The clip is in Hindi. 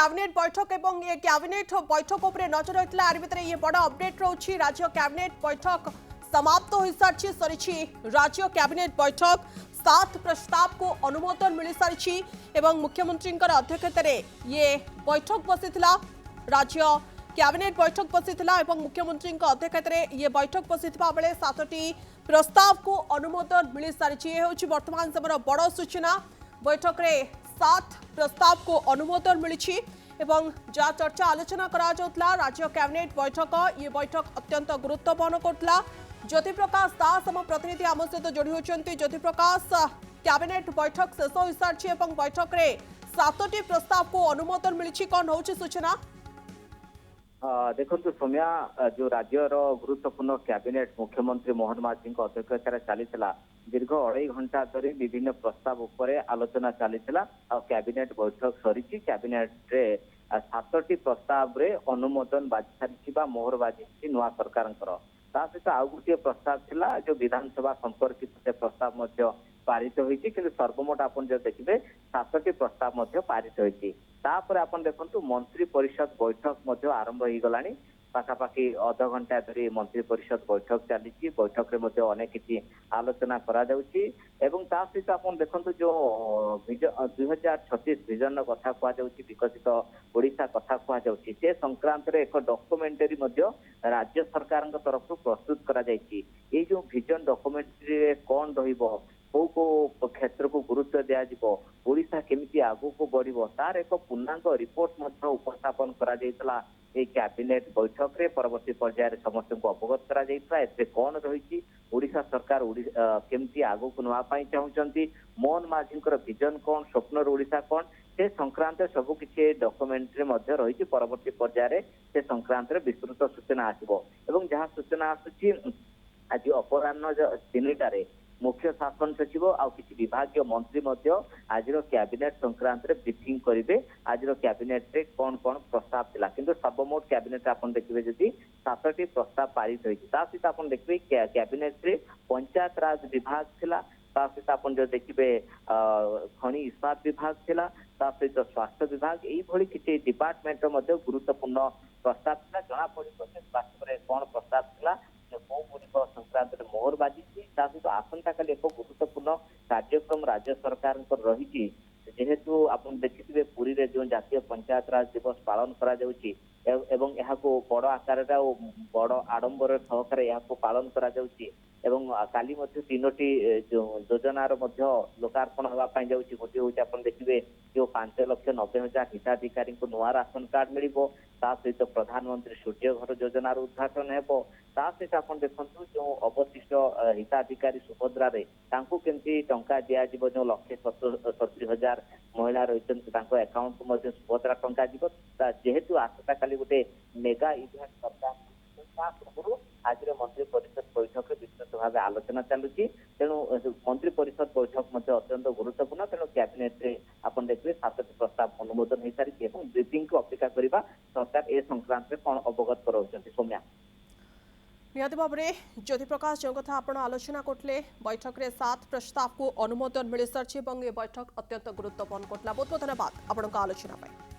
कैबिनेट बैठक एवं ये कैबिनेट बैठक उपर नजर रही आर भितर ये बड़ अपडेट रोची। राज्य कैबिनेट बैठक समाप्त हो सारी सरी राज्य कैबिनेट बैठक 7 प्रस्ताव को अनुमोदन मिल सारी एवं मुख्यमंत्री अध्यक्षतार ये बैठक बसी राज्य कैबिनेट बैठक बसी मुख्यमंत्री अध्यक्षतार ये बैठक बसी बेले 7टी प्रस्ताव को अनुमोदन मिल सारी वर्तमान समय बड़ सूचना। बैठक रे 7 प्रस्ताव को अनुमोदन मिली एवं जहाँ चर्चा आलोचना करा राज्य कैबिनेट बैठक ये बैठक अत्यंत गुरुत्व बहन करता। ज्योति प्रकाश दास आम प्रतिनिधि आम सहित जोड़ी होती। ज्योति प्रकाश, कैबिनेट बैठक शेष हो सारी बैठक रे 7टी प्रस्ताव को अनुमोदन मिली, कौन हो सूचना? देखो सौम्या, जो राज्यर गुरुत्वपूर्ण कैबिनेट मुख्यमंत्री मोहन माझी अध्यक्षतार चली दीर्घ 2.5 घंटा धरी विभिन्न प्रस्ताव उपरे आलोचना चली कैबिनेट बैठक सरी। कैबिनेट रे 7टी प्रस्ताव रे अनुमोदन बाजी सारी मोहर बाजी नुआ सरकार सहित आउ गोटे प्रस्ताव थिला जो विधानसभा संपर्कित से प्रस्ताव पारित होती कि सर्वमोट आप देखिए 7टी प्रस्ताव पारित होती। आपन देखु मंत्री परिषद बैठक आरंभ हो गला पाखापाखि अध घंटा धरी मंत्री परिषद बैठक चली। बैठक में अनेक किसी आलोचना करा सहित आप देखु जो 2036 विजन कथा कहु विकसित ओडिशा कथा कहु से संक्रांत एक डॉक्यूमेंटरी राज्य सरकार तरफ प्रस्तुत करा ये जो विजन डॉक्यूमेंटरी कौन रहिबो को क्षेत्र को गुरुत्व दिज्व ओडिशा केमिति आगु को बढ़िबो तार एक पूर्णांग रिपोर्ट उपस्थापन करा कैबिनेट बैठक रे परवर्ती पर्यायर समस्त को अवगत करा कौन रही ओडिशा सरकार केमिति आगु को नवाई चाहूँगी मोहन माझी विजन कौन स्वप्नर ओडिशा कौन से संक्रांत सबु किसी डॉक्यूमेंट्री रही परवर्ती पर्यायर से संक्रांत विस्तृत सूचना आसो एवं जहाँ सूचना आसूची आज अपराह्न 3टारे मुख्य शासन सचिव आ किसी विभागीय मंत्री आज कैबिनेट संक्रांत रे ब्रीफिंग करेंगे। आज कैबिनेट रे कौन कौन प्रस्ताव थिला किंतु सर्वमोट कैबिनेट आपन देखिए जदि 7टी प्रस्ताव पारित होती सहित आप देखिए कैबिनेट रे पंचायत राज विभाग थिला सहित आप जो देखिए खनि इस्पात विभाग थिला सहित स्वास्थ्य विभाग यही किसी डिपार्टमेंट गुरुत्वपूर्ण प्रस्ताव थिला। जना पड़ो स्वास्थ्य कौन प्रस्ताव थिला कौ संक्रांत मोहर बाजी सहित आसंता काली एक गुरुत्वपूर्ण कार्यक्रम राज्य सरकार रही जेहेतु आप देखिए पुरी रे जो जातीय पंचायत राज दिवस पालन करा जाउची एवं यहाँ को बड़ आकार बड़ आडंबर सहकार यहाँ पालन करा जाउची एवं काली 3टी योजनार लोकार्पण होगापाई जाउची। गोटे हूँ आप देखिए जो 5,90,000 हिताधिकारी को नुआ राशन कार्ड मिल सहित प्रधानमंत्री सूर्य घर योजनार उद्घाटन हो सहित आप देखु जो अवशिष्ट हिताधिकारी सुभद्रा केमती टंका दिज्व जो 1,70,000 महिला रही अकाउंट को सुभद्रा टंका जीव जेहेतु आसता काली गोटे मेगा इवेंट सरकार आज मंत्री परिषद बैठक विस्तृत भाव आलोचना चलुची तेणु मंत्री परिषद बैठक अत्यंत गुरुत्वपूर्ण तेणु कैबिनेट रे आपन देखिए 7टी प्रस्ताव अनुमोदन हो सारी ब्रीफिंग को अपेक्षा करवा सरकार ए संक्रांत में कौन अवगत कराउछन्ती। सौम्या, निहत भाव में ज्योति प्रकाश जो कथा आप आलोचना करते बैठक रे 7 प्रस्ताव को अनुमोदन मिल सारी ये बैठक अत्यंत गुरुत्व बहन करता। बहुत बहुत धन्यवाद आपन आलोचना।